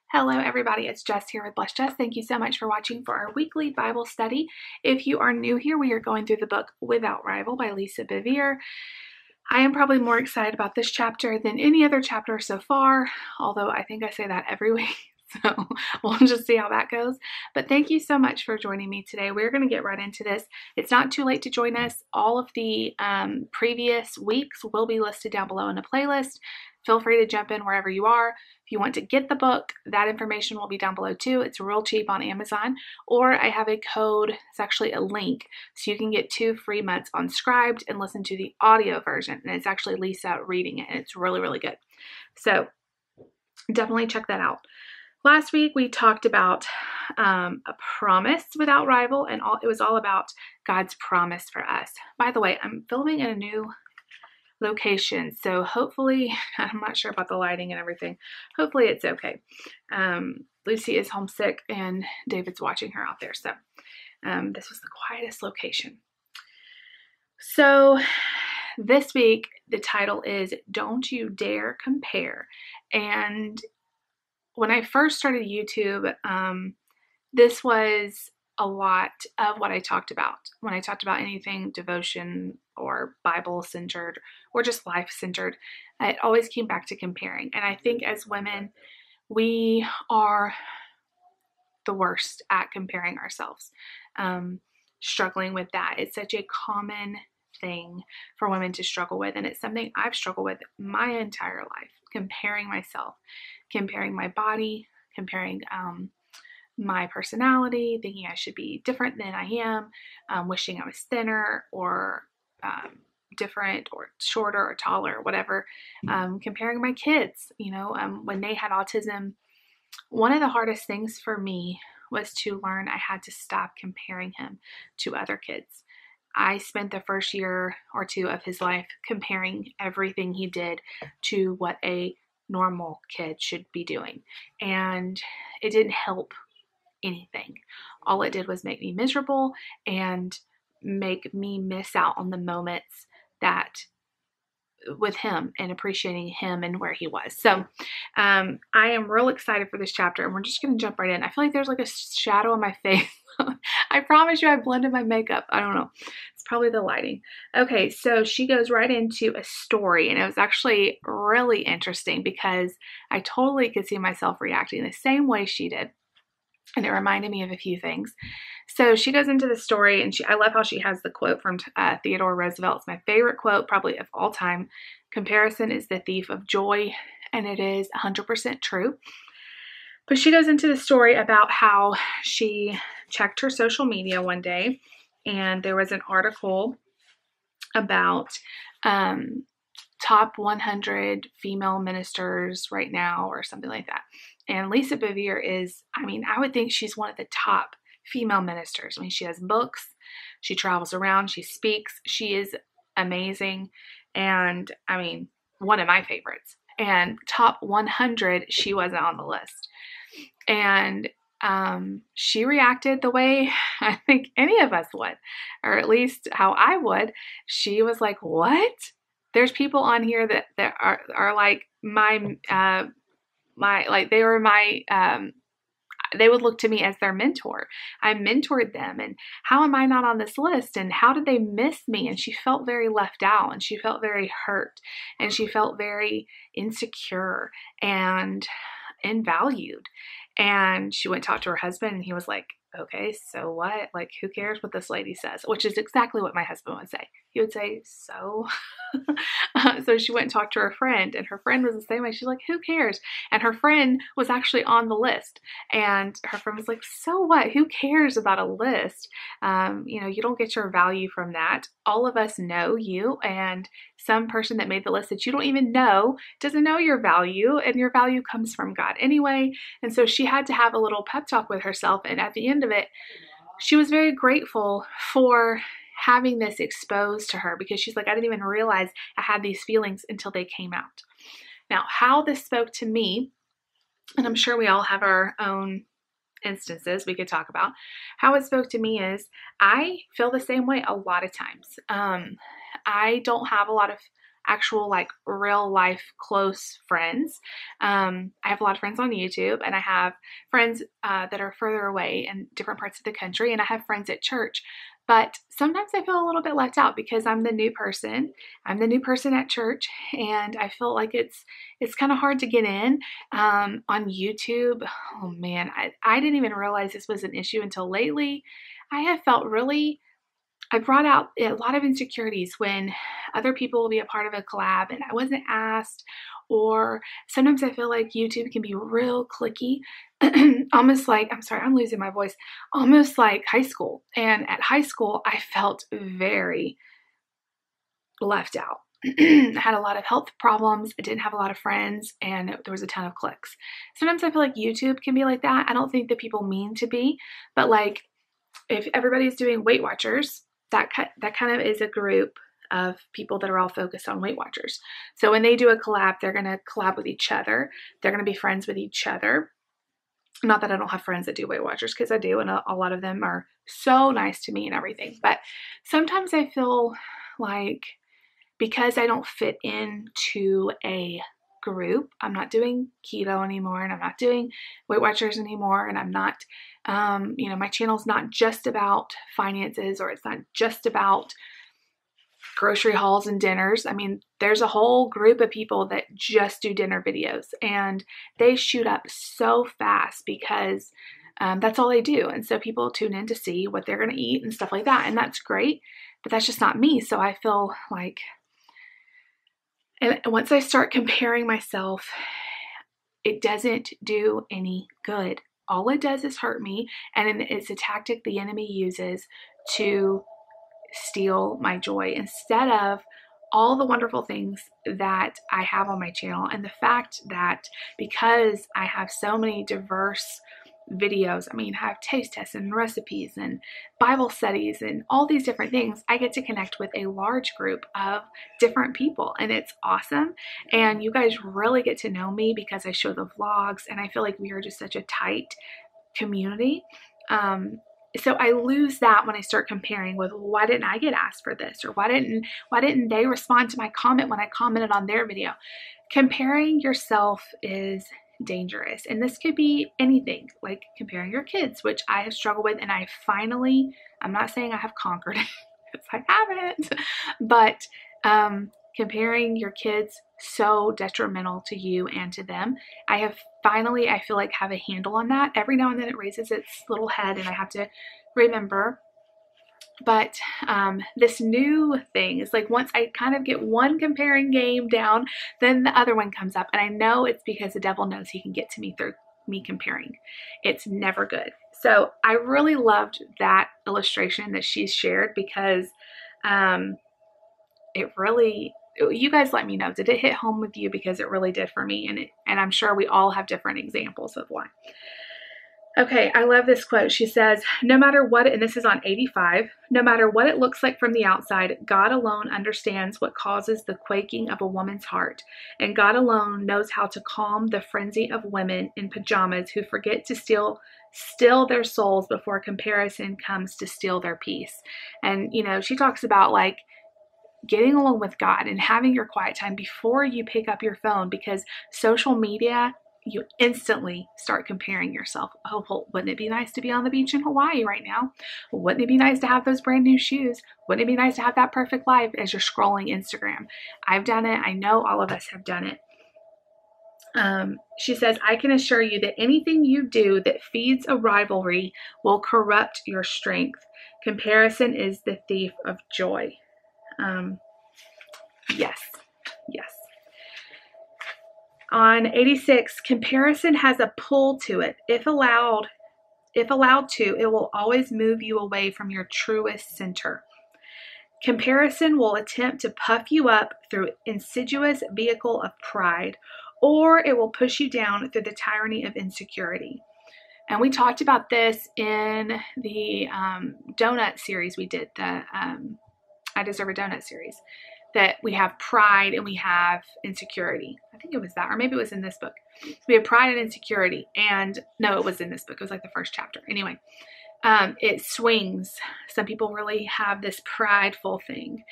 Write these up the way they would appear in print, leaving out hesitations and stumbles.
Hello everybody, it's Jess here with Bless Jess. Thank you so much for watching for our weekly Bible study. If you are new here, we are going through the book Without Rival by Lisa Bevere. I am probably more excited about this chapter than any other chapter so far, although I think I say that every week. So we'll just see how that goes. But thank you so much for joining me today. We're going to get right into this. It's not too late to join us. All of the previous weeks will be listed down below in a playlist. Feel free to jump in wherever you are. If you want to get the book, that information will be down below too. It's real cheap on Amazon. Or I have a code, it's actually a link, so you can get 2 free months on Scribd and listen to the audio version. And it's actually Lisa reading it, and it's really, really good. So definitely check that out. Last week we talked about a promise without rival, and it was all about God's promise for us. By the way, I'm filming in a new location, so hopefully, I'm not sure about the lighting and everything. Hopefully it's okay. Lucy is homesick and David's watching her out there, so this was the quietest location. So this week the title is Don't You Dare Compare. And when I first started YouTube, this was a lot of what I talked about when I talked about anything devotion or Bible-centered or just life-centered. It always came back to comparing. And I think as women, we are the worst at comparing ourselves, struggling with that. It's such a common thing for women to struggle with, and it's something I've struggled with my entire life, comparing myself, comparing my body, comparing my personality, thinking I should be different than I am, wishing I was thinner or different or shorter or taller or whatever, comparing my kids, when they had autism. One of the hardest things for me was to learn I had to stop comparing him to other kids. I spent the first year or two of his life comparing everything he did to what a normal kid should be doing. And it didn't help anything. All it did was make me miserable and make me miss out on the moments that with him and appreciating him and where he was. So I am real excited for this chapter, and we're just going to jump right in. I feel like there's like a shadow on my face. I promise you I blended my makeup. I don't know. It's probably the lighting. Okay, so she goes right into a story, and it was actually really interesting because I totally could see myself reacting the same way she did. And it reminded me of a few things. So she goes into the story, and I love how she has the quote from Theodore Roosevelt. It's my favorite quote probably of all time. Comparison is the thief of joy, and it is 100% true. But she goes into the story about how she checked her social media one day, and there was an article about top 100 female ministers right now or something like that. And Lisa Bevere is, I would think she's one of the top female ministers. She has books, she travels around, she speaks, she is amazing. And one of my favorites. And top 100, she wasn't on the list. And she reacted the way I think any of us would, or at least how I would. She was like, what? There's people on here that are like they would look to me as their mentor. I mentored them, and how am I not on this list? And how did they miss me? And she felt very left out, and she felt very hurt, and she felt very insecure and invalued. And she went and talked to her husband, and he was like, okay, so what? Like, who cares what this lady says? Which is exactly what my husband would say. He would say, so? So she went and talked to her friend, and her friend was the same way. She's like, who cares? And her friend was actually on the list. And her friend was like, so what? Who cares about a list? You don't get your value from that. All of us know you, and some person that made the list that you don't even know doesn't know your value, and your value comes from God anyway. And so she had to have a little pep talk with herself, and at the end of it, she was very grateful for having this exposed to her, because she's like, I didn't even realize I had these feelings until they came out. Now, how this spoke to me, and I'm sure we all have our own instances we could talk about, how it spoke to me is I feel the same way a lot of times. I don't have a lot of actual like real life close friends. I have a lot of friends on YouTube, and I have friends that are further away in different parts of the country, and I have friends at church. But sometimes I feel a little bit left out because I'm the new person. I'm the new person at church, and I feel like it's kind of hard to get in on YouTube. Oh man, I didn't even realize this was an issue until lately. I brought out a lot of insecurities when other people will be a part of a collab and I wasn't asked, or sometimes I feel like YouTube can be real cliquey, almost like, I'm sorry, I'm losing my voice, almost like high school. And at high school, I felt very left out. I had a lot of health problems. I didn't have a lot of friends, and there was a ton of clicks. Sometimes I feel like YouTube can be like that. I don't think that people mean to be, but like if everybody's doing Weight Watchers, that kind of is a group of people that are all focused on Weight Watchers. So when they do a collab, they're going to collab with each other. They're going to be friends with each other. Not that I don't have friends that do Weight Watchers, because I do, and a lot of them are so nice to me and everything. But sometimes I feel like because I don't fit into a group, I'm not doing keto anymore, and I'm not doing Weight Watchers anymore, and I'm not, my channel's not just about finances, or it's not just about grocery hauls and dinners. I mean, there's a whole group of people that just do dinner videos, and they shoot up so fast because that's all they do. And so people tune in to see what they're going to eat and stuff like that. And that's great, but that's just not me. So I feel like, and once I start comparing myself, it doesn't do any good. All it does is hurt me, and it's a tactic the enemy uses to steal my joy instead of all the wonderful things that I have on my channel. And the fact that because I have so many diverse videos, I have taste tests and recipes and Bible studies and all these different things, I get to connect with a large group of different people, and it's awesome. And you guys really get to know me because I show the vlogs, and I feel like we are just such a tight community. So I lose that when I start comparing with, why didn't I get asked for this? Or why didn't they respond to my comment when I commented on their video? Comparing yourself is dangerous. And this could be anything, like comparing your kids, which I have struggled with. And I'm not saying I have conquered it, because I haven't, but comparing your kids, so detrimental to you and to them. I feel like have a handle on that. Every now and then it raises its little head, and I have to remember. But this new thing is like, once I kind of get one comparing game down, then the other one comes up. And I know it's because the devil knows he can get to me through me comparing. It's never good. So I really loved that illustration that she's shared, because it really, you guys let me know, did it hit home with you? Because it really did for me, and I'm sure we all have different examples of why. Okay, I love this quote. She says, no matter what, and this is on 85, no matter what it looks like from the outside, God alone understands what causes the quaking of a woman's heart, and God alone knows how to calm the frenzy of women in pajamas who forget to still their souls before comparison comes to steal their peace. And, she talks about like getting along with God and having your quiet time before you pick up your phone, because social media, you instantly start comparing yourself. Oh, well, wouldn't it be nice to be on the beach in Hawaii right now? Wouldn't it be nice to have those brand new shoes? Wouldn't it be nice to have that perfect life as you're scrolling Instagram? I've done it. I know all of us have done it. She says, I can assure you that anything you do that feeds a rivalry will corrupt your strength. Comparison is the thief of joy. Yes. On 86, comparison has a pull to it. If allowed to, it will always move you away from your truest center. Comparison will attempt to puff you up through insidious vehicle of pride, or it will push you down through the tyranny of insecurity. And we talked about this in the donut series we did, the I Deserve a Donut series, that we have pride and we have insecurity. I think it was that, or maybe it was in this book. We have pride and insecurity, and no, it was in this book. It was like the first chapter. Anyway, it swings. Some people really have this prideful thing.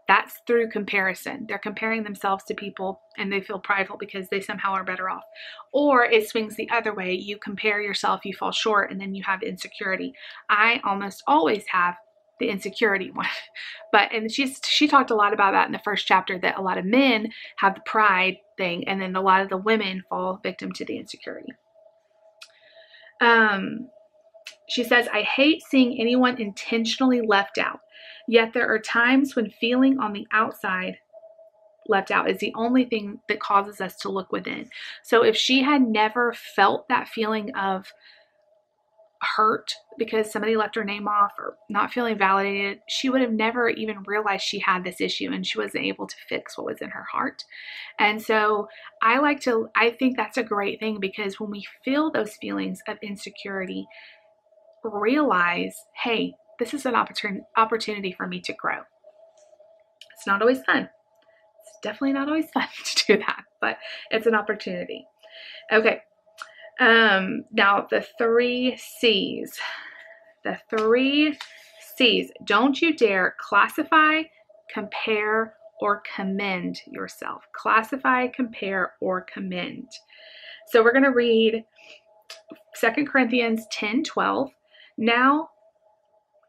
That's through comparison. They're comparing themselves to people and they feel prideful because they somehow are better off. Or it swings the other way. You compare yourself, you fall short, and then you have insecurity. I almost always have the insecurity one. And she talked a lot about that in the first chapter, that a lot of men have the pride thing, and then a lot of the women fall victim to the insecurity. She says, I hate seeing anyone intentionally left out. Yet there are times when feeling on the outside left out is the only thing that causes us to look within. So if she had never felt that feeling of hurt because somebody left her name off or not feeling validated, she would have never even realized she had this issue, and she wasn't able to fix what was in her heart. And so I think that's a great thing, because when we feel those feelings of insecurity, realize, hey, this is an opportunity for me to grow. It's not always fun. It's definitely not always fun to do that, but it's an opportunity. Okay. Now the 3 C's. The 3 C's. Don't you dare classify, compare, or commend yourself. Classify, compare, or commend. So we're going to read 2 Corinthians 10:12. Now,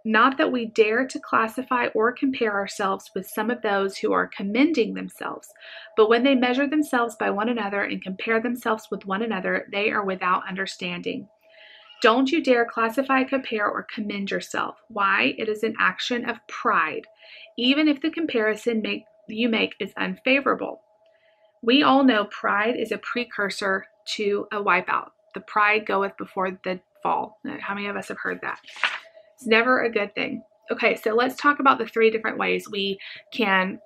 not that we dare to classify or compare ourselves with some of those who are commending themselves, but when they measure themselves by one another and compare themselves with one another, they are without understanding. Don't you dare classify, compare, or commend yourself. Why? It is an action of pride, even if the comparison you make is unfavorable. We all know pride is a precursor to a wipeout. The pride goeth before the fall. How many of us have heard that? It's never a good thing. Okay, so let's talk about the 3 different ways we can,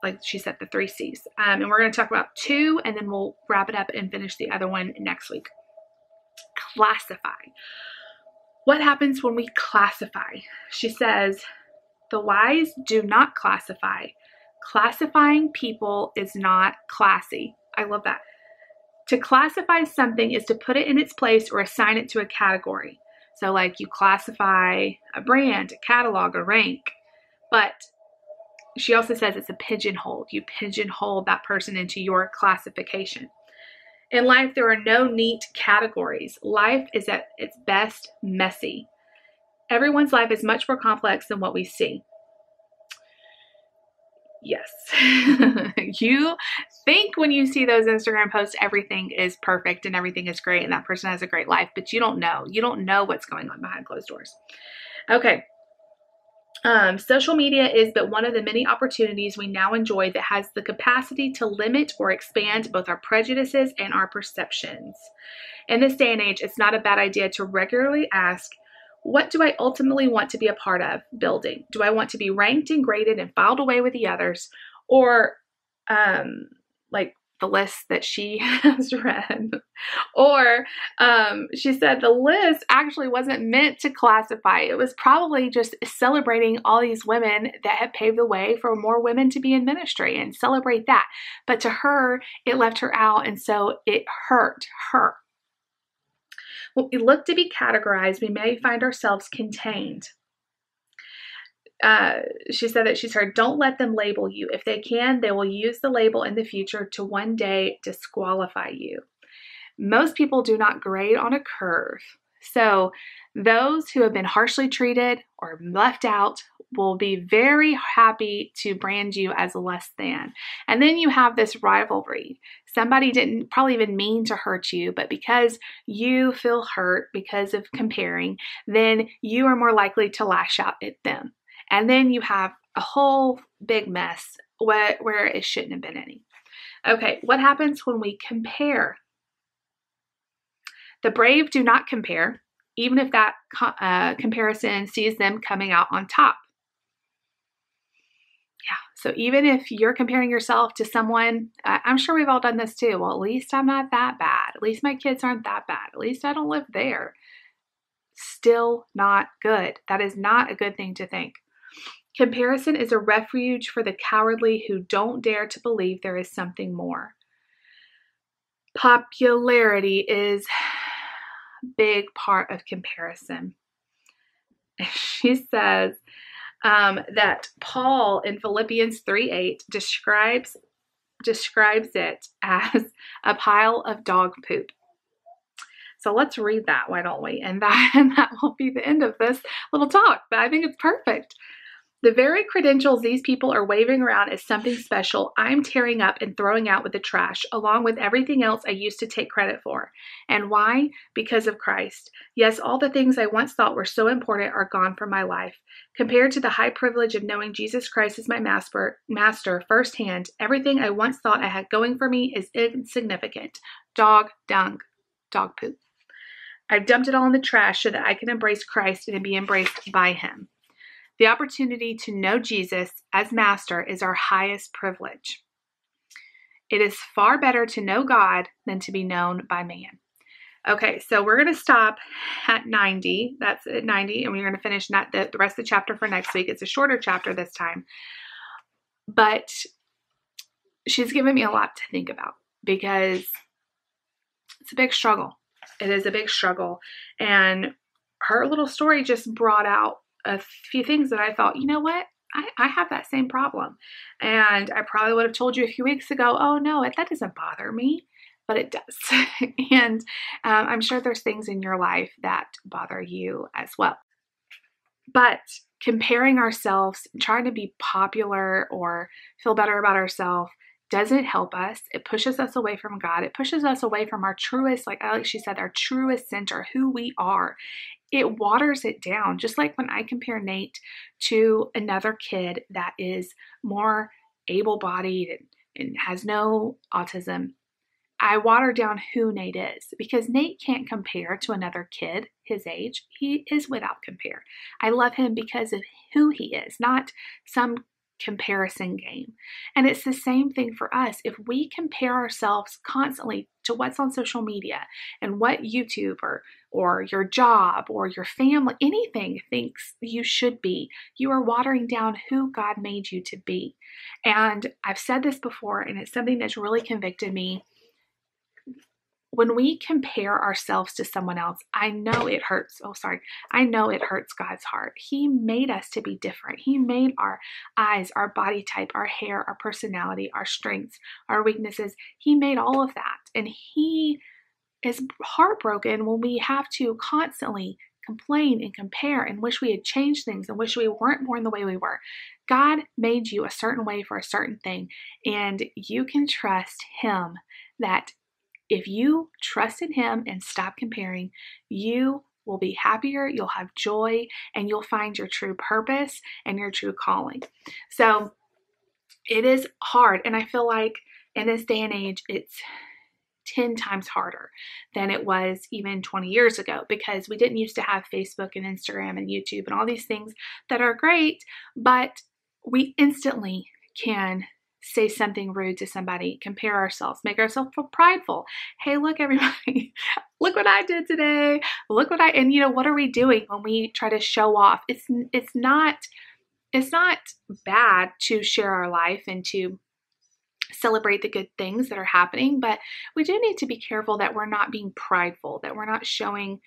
like she said, the 3 C's. And we're going to talk about 2, and then we'll wrap it up and finish the other one next week. Classify. What happens when we classify? She says, the wise do not classify. Classifying people is not classy. I love that. To classify something is to put it in its place or assign it to a category. So like you classify a brand, a catalog, a rank. But she also says it's a pigeonhole. You pigeonhole that person into your classification. In life, there are no neat categories. Life is at its best messy. Everyone's life is much more complex than what we see. Yes. You think when you see those Instagram posts, everything is perfect and everything is great and that person has a great life, but you don't know. You don't know what's going on behind closed doors. Okay. Social media is but one of the many opportunities we now enjoy that has the capacity to limit or expand both our prejudices and our perceptions. In this day and age, it's not a bad idea to regularly ask, what do I ultimately want to be a part of building? Do I want to be ranked and graded and filed away with the others? Or like the list that she has read. Or she said the list actually wasn't meant to classify. It was probably just celebrating all these women that had paved the way for more women to be in ministry and celebrate that. But to her, it left her out, and so it hurt her. When we look to be categorized, we may find ourselves contained. She said that she's heard, don't let them label you. If they can, they will use the label in the future to one day disqualify you. Most people do not grade on a curve. So those who have been harshly treated or left out will be very happy to brand you as less than. And then you have this rivalry. Somebody didn't probably even mean to hurt you, but because you feel hurt because of comparing, then you are more likely to lash out at them. And then you have a whole big mess where it shouldn't have been any. Okay, what happens when we compare? The brave do not compare, even if that comparison sees them coming out on top. Yeah, so even if you're comparing yourself to someone, I'm sure we've all done this too. Well, at least I'm not that bad. At least my kids aren't that bad. At least I don't live there. Still not good. That is not a good thing to think. Comparison is a refuge for the cowardly who don't dare to believe there is something more. Popularity is a big part of comparison. She says, that Paul in Philippians 3:8 describes it as a pile of dog poop. So let's read that, why don't we? And that will be the end of this little talk, but I think it's perfect. The very credentials these people are waving around as something special, I'm tearing up and throwing out with the trash, along with everything else I used to take credit for. And why? Because of Christ. Yes, all the things I once thought were so important are gone from my life. Compared to the high privilege of knowing Jesus Christ as my master firsthand, everything I once thought I had going for me is insignificant. Dog dung, dog poop. I've dumped it all in the trash so that I can embrace Christ and be embraced by him. The opportunity to know Jesus as master is our highest privilege. It is far better to know God than to be known by man. Okay, so we're going to stop at 90. That's at 90, and we're going to finish the rest of the chapter for next week. It's a shorter chapter this time. But she's given me a lot to think about because it's a big struggle. It is a big struggle. And her little story just brought out a few things that I thought, you know what? I have that same problem. And I probably would have told you a few weeks ago, oh no, that doesn't bother me, but it does. And I'm sure there's things in your life that bother you as well. But comparing ourselves, trying to be popular or feel better about ourselves doesn't help us. It pushes us away from God. It pushes us away from our truest, like she said, our truest center, who we are. It waters it down. Just like when I compare Nate to another kid that is more able-bodied and has no autism, I water down who Nate is because Nate can't compare to another kid his age. He is without compare. I love him because of who he is, not some comparison game. And it's the same thing for us. If we compare ourselves constantly to what's on social media and what YouTube or your job or your family, anything thinks you should be, you are watering down who God made you to be. And I've said this before, and it's something that's really convicted me. When we compare ourselves to someone else, I know it hurts. I know it hurts God's heart. He made us to be different. He made our eyes, our body type, our hair, our personality, our strengths, our weaknesses. He made all of that. And he is heartbroken when we have to constantly complain and compare and wish we had changed things and wish we weren't born the way we were. God made you a certain way for a certain thing, and you can trust him that if you trust in him and stop comparing, you will be happier, you'll have joy, and you'll find your true purpose and your true calling. So it is hard, and I feel like in this day and age, it's 10 times harder than it was even 20 years ago because we didn't used to have Facebook and Instagram and YouTube and all these things that are great, but we instantly can say something rude to somebody, compare ourselves, make ourselves feel prideful. Hey, look, everybody, look what I did today. Look what and what are we doing when we try to show off? It's not bad to share our life and to celebrate the good things that are happening, but we do need to be careful that we're not being prideful, that we're not showing,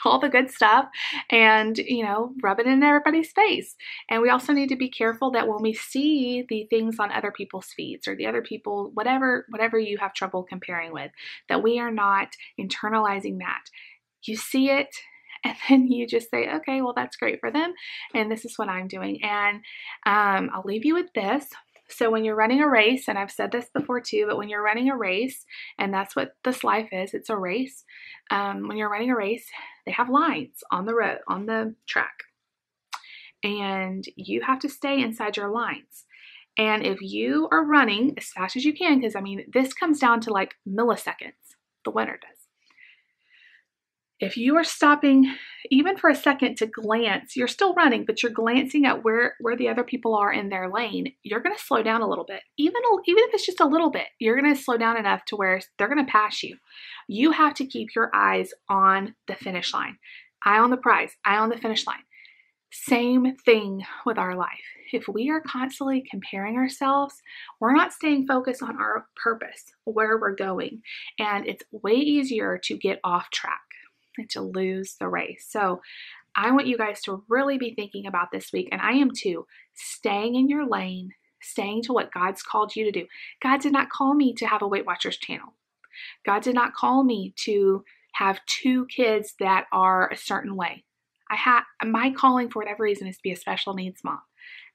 all the good stuff and, rub it in everybody's face. And we also need to be careful that when we see the things on other people's feeds or the other people, whatever you have trouble comparing with, that we are not internalizing that. You see it and then you just say, okay, well, that's great for them. And this is what I'm doing. And I'll leave you with this. So when you're running a race, and I've said this before too, but when you're running a race, and that's what this life is, it's a race. When you're running a race, they have lines on the road, on the track. And you have to stay inside your lines. And if you are running as fast as you can, because this comes down to like milliseconds, the winner does. If you are stopping even for a second to glance, you're still running, but you're glancing at where the other people are in their lane, you're going to slow down a little bit. Even if it's just a little bit, you're going to slow down enough to where they're going to pass you. You have to keep your eyes on the finish line. Eye on the prize, eye on the finish line. Same thing with our life. If we are constantly comparing ourselves, we're not staying focused on our purpose, where we're going, and it's way easier to get off track and to lose the race. So I want you guys to really be thinking about this week, and I am too, staying in your lane, staying to what God's called you to do. God did not call me to have a Weight Watchers channel. God did not call me to have 2 kids that are a certain way. My calling for whatever reason is to be a special needs mom.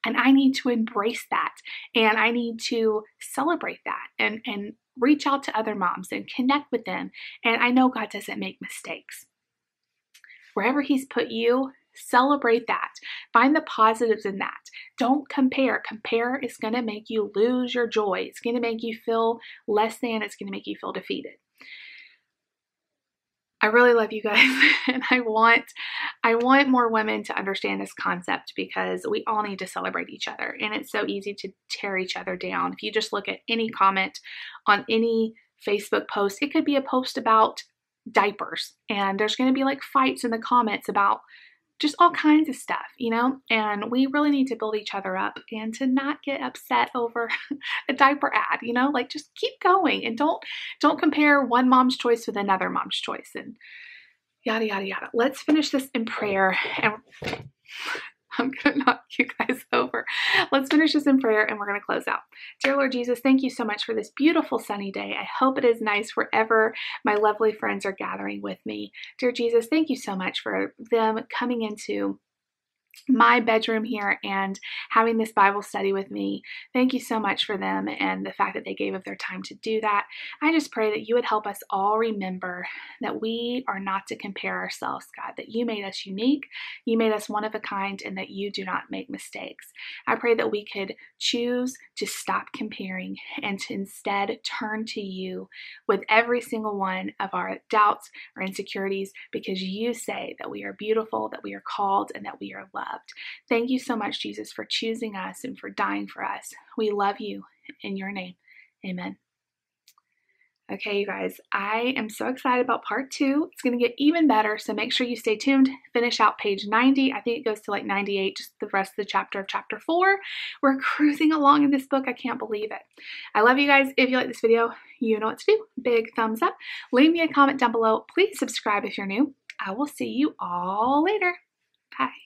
And I need to embrace that. And I need to celebrate that and reach out to other moms and connect with them. And I know God doesn't make mistakes. Wherever He's put you, celebrate that. Find the positives in that. Don't compare. Compare is going to make you lose your joy. It's going to make you feel less than. It's going to make you feel defeated. I really love you guys, and I want more women to understand this concept, because we all need to celebrate each other, and it's so easy to tear each other down. If you just look at any comment on any Facebook post, it could be a post about diapers, and there's going to be like fights in the comments about just all kinds of stuff, you know, and we really need to build each other up and to not get upset over a diaper ad, you know, like just keep going and don't compare one mom's choice with another mom's choice and yada, yada, yada. Let's finish this in prayer, and I'm going to knock you guys over. Let's finish this in prayer, and we're going to close out. Dear Lord Jesus, thank you so much for this beautiful sunny day. I hope it is nice wherever my lovely friends are gathering with me. Dear Jesus, thank you so much for them coming into my bedroom here and having this Bible study with me. Thank you so much for them and the fact that they gave up their time to do that. I just pray that you would help us all remember that we are not to compare ourselves, God, that you made us unique, you made us one of a kind, and that you do not make mistakes. I pray that we could choose to stop comparing and to instead turn to you with every single one of our doubts or insecurities, because you say that we are beautiful, that we are called, and that we are loved. Thank you so much, Jesus, for choosing us and for dying for us. We love you in your name. Amen. Okay, you guys, I am so excited about part 2. It's going to get even better, so make sure you stay tuned. Finish out page 90. I think it goes to like 98, just the rest of the chapter of chapter 4. We're cruising along in this book. I can't believe it. I love you guys. If you like this video, you know what to do. Big thumbs up. Leave me a comment down below. Please subscribe if you're new. I will see you all later. Bye.